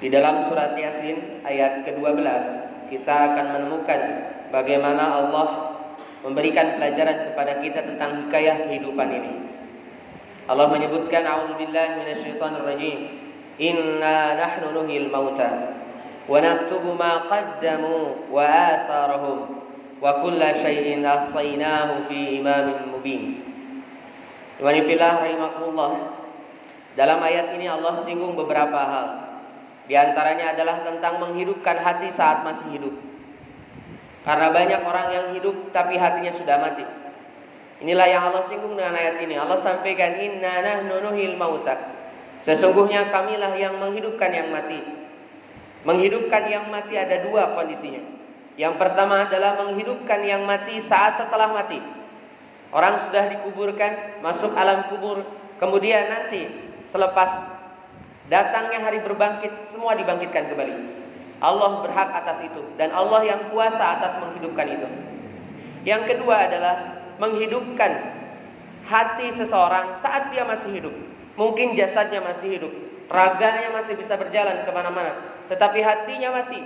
Di dalam surat Yasin ayat ke-12 kita akan menemukan bagaimana Allah memberikan pelajaran kepada kita tentang hikayah kehidupan ini. Allah menyebutkan, a'udzubillahi minasyaitonir rajim, inna nahnu nuhyil mauta wa naktubu ma qaddamu wa atharahum wa kulla syai'in ahsaynahu fi imamin mubin. Imanillah rahimakumullah. Dalam ayat ini Allah singgung beberapa hal. Di antaranya adalah tentang menghidupkan hati saat masih hidup. Karena banyak orang yang hidup tapi hatinya sudah mati. Inilah yang Allah singgung dengan ayat ini. Allah sampaikan, inna nahnu nuhyil mauta. Sesungguhnya kamilah yang menghidupkan yang mati. Menghidupkan yang mati ada dua kondisinya. Yang pertama adalah menghidupkan yang mati saat setelah mati. Orang sudah dikuburkan, masuk alam kubur, kemudian nanti selepas datangnya hari berbangkit, semua dibangkitkan kembali. Allah berhak atas itu, dan Allah yang kuasa atas menghidupkan itu. Yang kedua adalah menghidupkan hati seseorang saat dia masih hidup. Mungkin jasadnya masih hidup, raganya masih bisa berjalan kemana-mana, tetapi hatinya mati.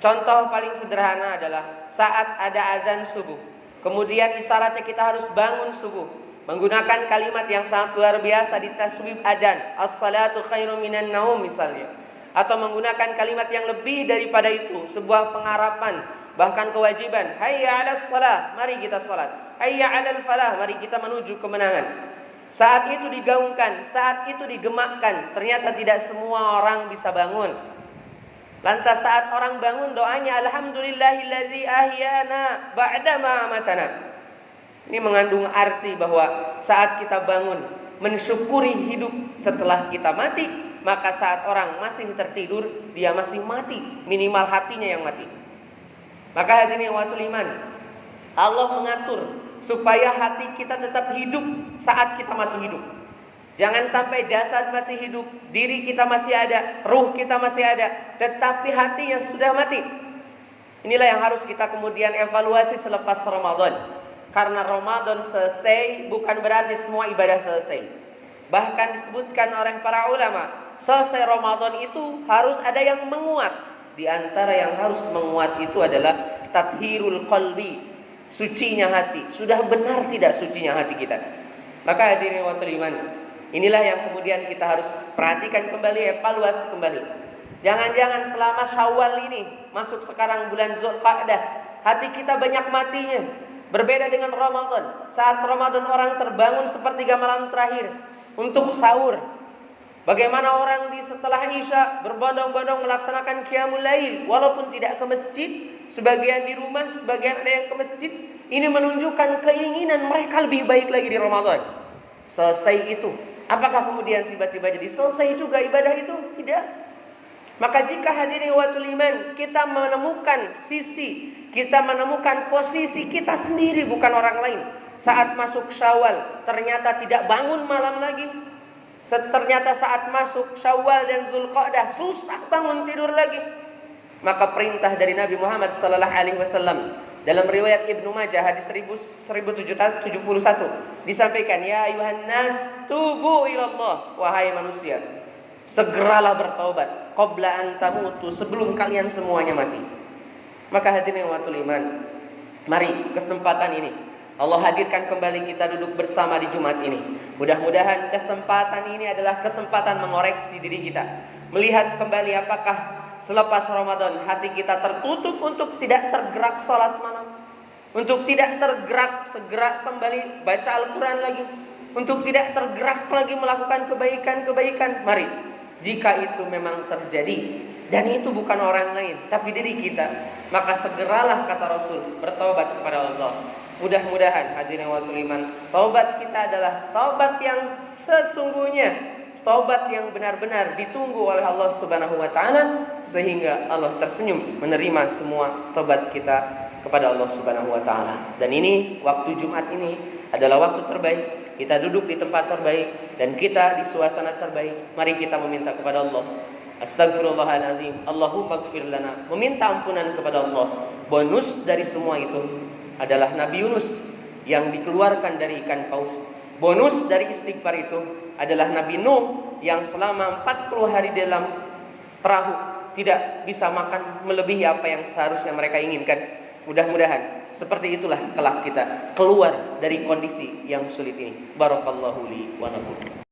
Contoh paling sederhana adalah saat ada azan subuh, kemudian isyaratnya kita harus bangun subuh, menggunakan kalimat yang sangat luar biasa di tasbih adzan, as-salatu khairum minan naum misalnya, atau menggunakan kalimat yang lebih daripada itu, sebuah pengharapan, bahkan kewajiban, hayya 'alas shalah, mari kita salat, hayya 'alal falah, mari kita menuju kemenangan. Saat itu digaungkan, saat itu digemakkan, ternyata tidak semua orang bisa bangun. Lantas saat orang bangun doanya, alhamdulillahilladzi ahyana ba'dama amatana. Ini mengandung arti bahwa saat kita bangun, mensyukuri hidup setelah kita mati, maka saat orang masih tertidur, dia masih mati, minimal hatinya yang mati. Maka hadirin watul iman, Allah mengatur supaya hati kita tetap hidup saat kita masih hidup. Jangan sampai jasad masih hidup, diri kita masih ada, ruh kita masih ada, tetapi hatinya sudah mati. Inilah yang harus kita kemudian evaluasi selepas Ramadan. Karena Ramadan selesai bukan berarti semua ibadah selesai. Bahkan disebutkan oleh para ulama, selesai Ramadan itu harus ada yang menguat. Di antara yang harus menguat itu adalah tathhirul qalbi, sucinya hati. Sudah benar tidak sucinya hati kita? Maka hadirin wa iman, inilah yang kemudian kita harus perhatikan kembali, evaluasi kembali. Jangan-jangan selama Syawal ini, masuk sekarang bulan Zulqa'dah, hati kita banyak matinya. Berbeda dengan Ramadan. Saat Ramadan orang terbangun sepertiga malam terakhir untuk sahur. Bagaimana orang di setelah Isya berbondong-bondong melaksanakan qiyamul lail walaupun tidak ke masjid, sebagian di rumah, sebagian ada yang ke masjid. Ini menunjukkan keinginan mereka lebih baik lagi di Ramadan. Selesai itu, apakah kemudian tiba-tiba jadi selesai juga ibadah itu? Tidak. Maka jika hadirin watul iman, kita menemukan sisi, kita menemukan posisi kita sendiri, bukan orang lain. Saat masuk Syawal ternyata tidak bangun malam lagi. Ternyata saat masuk Syawal dan Zulqa'dah susah bangun tidur lagi. Maka perintah dari Nabi Muhammad sallallahu alaihi wasallam dalam riwayat Ibnu Majah hadis 1771 disampaikan, ya ayuhan nas tubu ilallah, wahai manusia, segeralah bertaubat qabla an tamutu, sebelum kalian semuanya mati. Maka hadirin watul iman, mari kesempatan ini Allah hadirkan kembali kita duduk bersama di Jumat ini. Mudah-mudahan kesempatan ini adalah kesempatan mengoreksi diri kita, melihat kembali apakah selepas Ramadan hati kita tertutup untuk tidak tergerak salat malam, untuk tidak tergerak segera kembali baca Al-Quran lagi, untuk tidak tergerak lagi melakukan kebaikan-kebaikan. Mari, jika itu memang terjadi dan itu bukan orang lain tapi diri kita, maka segeralah, kata Rasul, bertaubat kepada Allah. Mudah-mudahan hadirin watul iman, taubat kita adalah taubat yang sesungguhnya, taubat yang benar-benar ditunggu oleh Allah Subhanahu wa taala, sehingga Allah tersenyum menerima semua taubat kita kepada Allah Subhanahu wa taala. Dan ini waktu Jumat ini adalah waktu terbaik. Kita duduk di tempat terbaik dan kita di suasana terbaik. Mari kita meminta kepada Allah. Astagfirullahaladzim, Allahumma gfir lana, meminta ampunan kepada Allah. Bonus dari semua itu adalah Nabi Yunus yang dikeluarkan dari ikan paus. Bonus dari istighfar itu adalah Nabi Nuh yang selama 40 hari dalam perahu, tidak bisa makan melebihi apa yang seharusnya mereka inginkan. Mudah-mudahan seperti itulah kelak kita keluar dari kondisi yang sulit ini. Barakallahu li wa lakum.